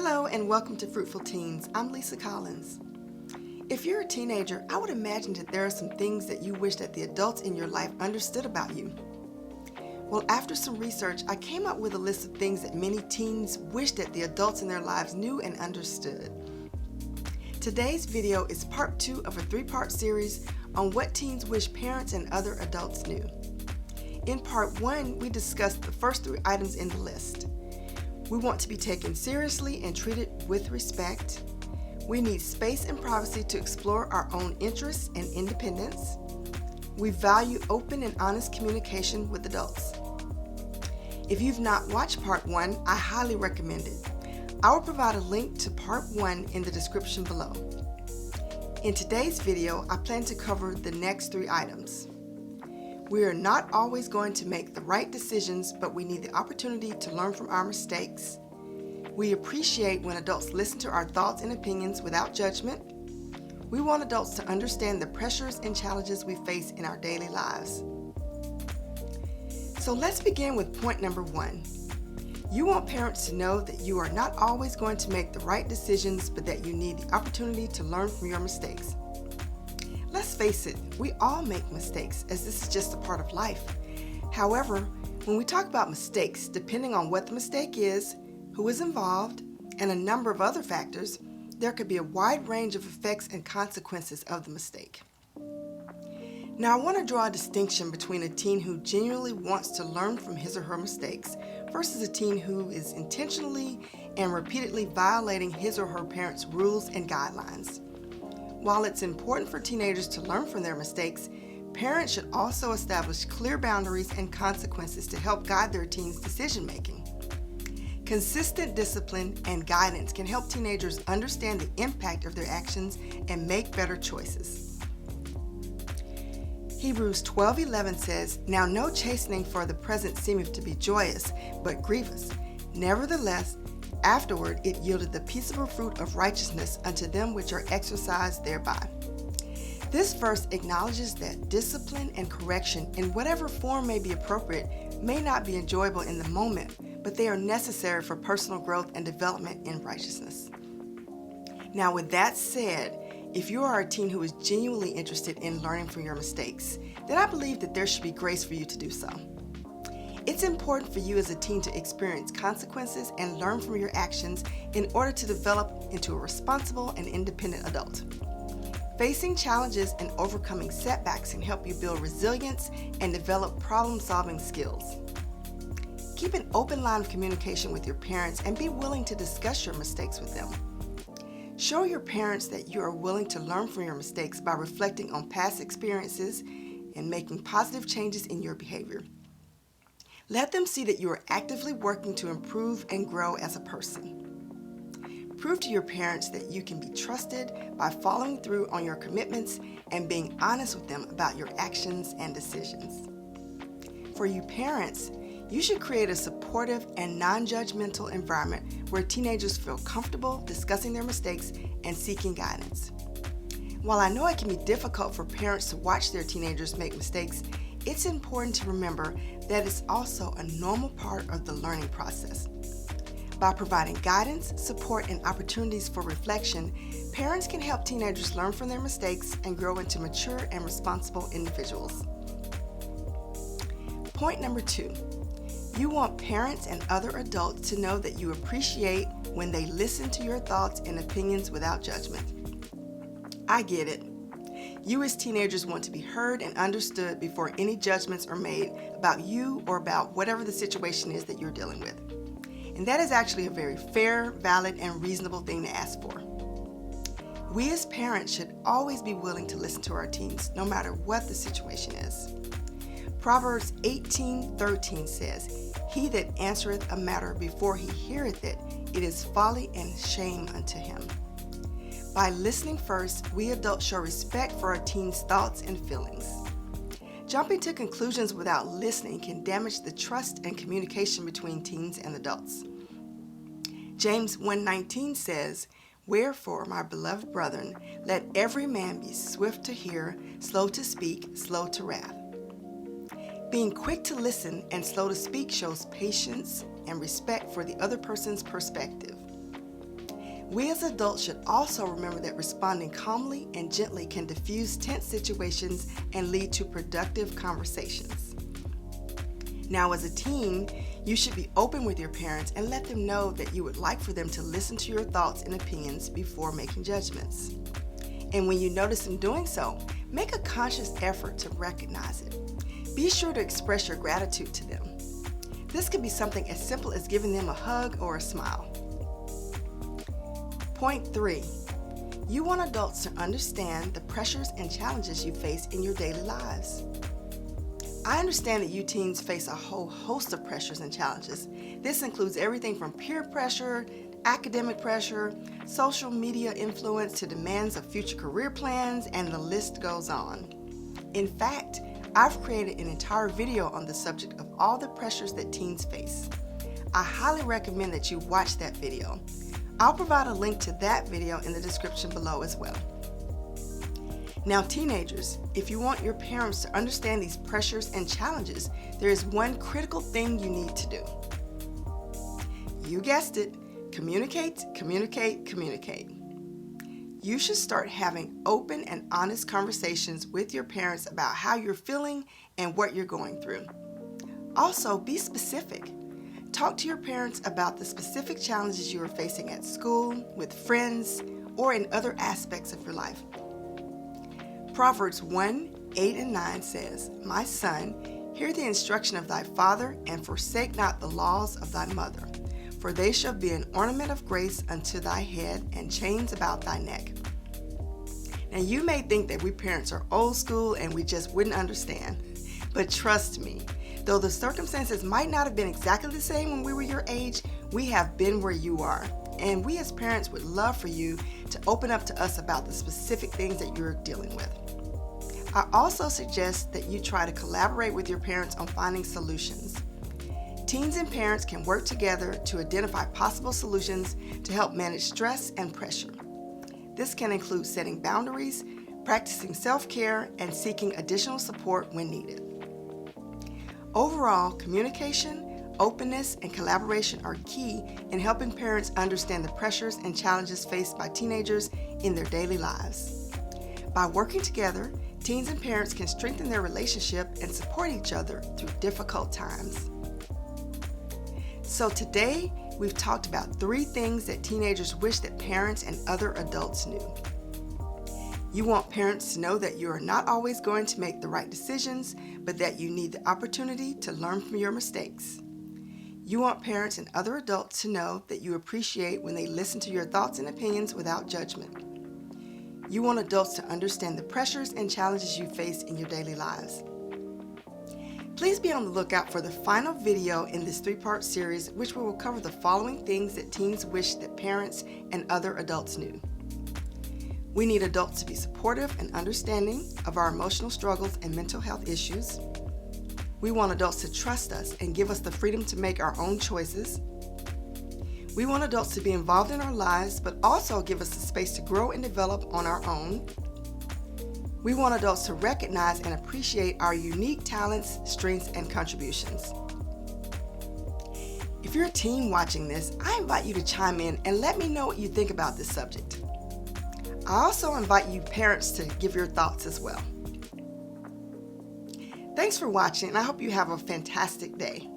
Hello and welcome to Fruitful Teens. I'm Lisa Collins. If you're a teenager, I would imagine that there are some things that you wish that the adults in your life understood about you. Well, after some research, I came up with a list of things that many teens wish that the adults in their lives knew and understood. Today's video is part 2 of a 3-part series on what teens wish parents and other adults knew. In part 1, we discussed the first 3 items in the list. We want to be taken seriously and treated with respect. We need space and privacy to explore our own interests and independence. We value open and honest communication with adults. If you've not watched part 1, I highly recommend it. I will provide a link to part 1 in the description below. In today's video, I plan to cover the next 3 items. We are not always going to make the right decisions, but we need the opportunity to learn from our mistakes. We appreciate when adults listen to our thoughts and opinions without judgment. We want adults to understand the pressures and challenges we face in our daily lives. So let's begin with point number 1. You want parents to know that you are not always going to make the right decisions, but that you need the opportunity to learn from your mistakes. Let's face it, we all make mistakes, as this is just a part of life. However, when we talk about mistakes, depending on what the mistake is, who is involved, and a number of other factors, there could be a wide range of effects and consequences of the mistake. Now, I want to draw a distinction between a teen who genuinely wants to learn from his or her mistakes versus a teen who is intentionally and repeatedly violating his or her parents' rules and guidelines. While it's important for teenagers to learn from their mistakes, parents should also establish clear boundaries and consequences to help guide their teens' decision-making. Consistent discipline and guidance can help teenagers understand the impact of their actions and make better choices. Hebrews 12:11 says, "Now no chastening for the present seemeth to be joyous, but grievous. Nevertheless, afterward it yielded the peaceable fruit of righteousness unto them which are exercised thereby." This verse acknowledges that discipline and correction, in whatever form may be appropriate, may not be enjoyable in the moment, but they are necessary for personal growth and development in righteousness. Now, with that said, if you are a teen who is genuinely interested in learning from your mistakes, then I believe that there should be grace for you to do so. It's important for you as a teen to experience consequences and learn from your actions in order to develop into a responsible and independent adult. Facing challenges and overcoming setbacks can help you build resilience and develop problem-solving skills. Keep an open line of communication with your parents and be willing to discuss your mistakes with them. Show your parents that you are willing to learn from your mistakes by reflecting on past experiences and making positive changes in your behavior. Let them see that you are actively working to improve and grow as a person. Prove to your parents that you can be trusted by following through on your commitments and being honest with them about your actions and decisions. For you parents, you should create a supportive and non-judgmental environment where teenagers feel comfortable discussing their mistakes and seeking guidance. While I know it can be difficult for parents to watch their teenagers make mistakes, it's important to remember that it's also a normal part of the learning process. By providing guidance, support, and opportunities for reflection, parents can help teenagers learn from their mistakes and grow into mature and responsible individuals. Point number 2. You want parents and other adults to know that you appreciate when they listen to your thoughts and opinions without judgment. I get it. You as teenagers want to be heard and understood before any judgments are made about you or about whatever the situation is that you're dealing with. And that is actually a very fair, valid, and reasonable thing to ask for. We as parents should always be willing to listen to our teens, no matter what the situation is. Proverbs 18:13 says, "He that answereth a matter before he heareth it, it is folly and shame unto him." By listening first, we adults show respect for our teens' thoughts and feelings. Jumping to conclusions without listening can damage the trust and communication between teens and adults. James 1:19 says, "Wherefore, my beloved brethren, let every man be swift to hear, slow to speak, slow to wrath." Being quick to listen and slow to speak shows patience and respect for the other person's perspective. We as adults should also remember that responding calmly and gently can diffuse tense situations and lead to productive conversations. Now, as a teen, you should be open with your parents and let them know that you would like for them to listen to your thoughts and opinions before making judgments. And when you notice them doing so, make a conscious effort to recognize it. Be sure to express your gratitude to them. This could be something as simple as giving them a hug or a smile. Point 3. You want adults to understand the pressures and challenges you face in your daily lives. I understand that you teens face a whole host of pressures and challenges. This includes everything from peer pressure, academic pressure, social media influence to demands of future career plans, and the list goes on. In fact, I've created an entire video on the subject of all the pressures that teens face. I highly recommend that you watch that video. I'll provide a link to that video in the description below as well. Now, teenagers, if you want your parents to understand these pressures and challenges, there is one critical thing you need to do. You guessed it, communicate, communicate, communicate. You should start having open and honest conversations with your parents about how you're feeling and what you're going through. Also, be specific. Talk to your parents about the specific challenges you are facing at school, with friends, or in other aspects of your life. Proverbs 1:8-9 says, "My son, hear the instruction of thy father, and forsake not the laws of thy mother. For they shall be an ornament of grace unto thy head, and chains about thy neck." Now, you may think that we parents are old school and we just wouldn't understand. But trust me, though the circumstances might not have been exactly the same when we were your age, we have been where you are. And we as parents would love for you to open up to us about the specific things that you're dealing with. I also suggest that you try to collaborate with your parents on finding solutions. Teens and parents can work together to identify possible solutions to help manage stress and pressure. This can include setting boundaries, practicing self-care, and seeking additional support when needed. Overall, communication, openness, and collaboration are key in helping parents understand the pressures and challenges faced by teenagers in their daily lives. By working together, teens and parents can strengthen their relationship and support each other through difficult times. So today, we've talked about 3 things that teenagers wish that parents and other adults knew. You want parents to know that you are not always going to make the right decisions, but that you need the opportunity to learn from your mistakes. You want parents and other adults to know that you appreciate when they listen to your thoughts and opinions without judgment. You want adults to understand the pressures and challenges you face in your daily lives. Please be on the lookout for the final video in this 3-part series, which will cover the following things that teens wish that parents and other adults knew. We need adults to be supportive and understanding of our emotional struggles and mental health issues. We want adults to trust us and give us the freedom to make our own choices. We want adults to be involved in our lives, but also give us the space to grow and develop on our own. We want adults to recognize and appreciate our unique talents, strengths, and contributions. If you're a teen watching this, I invite you to chime in and let me know what you think about this subject. I also invite you parents to give your thoughts as well. Thanks for watching, and I hope you have a fantastic day.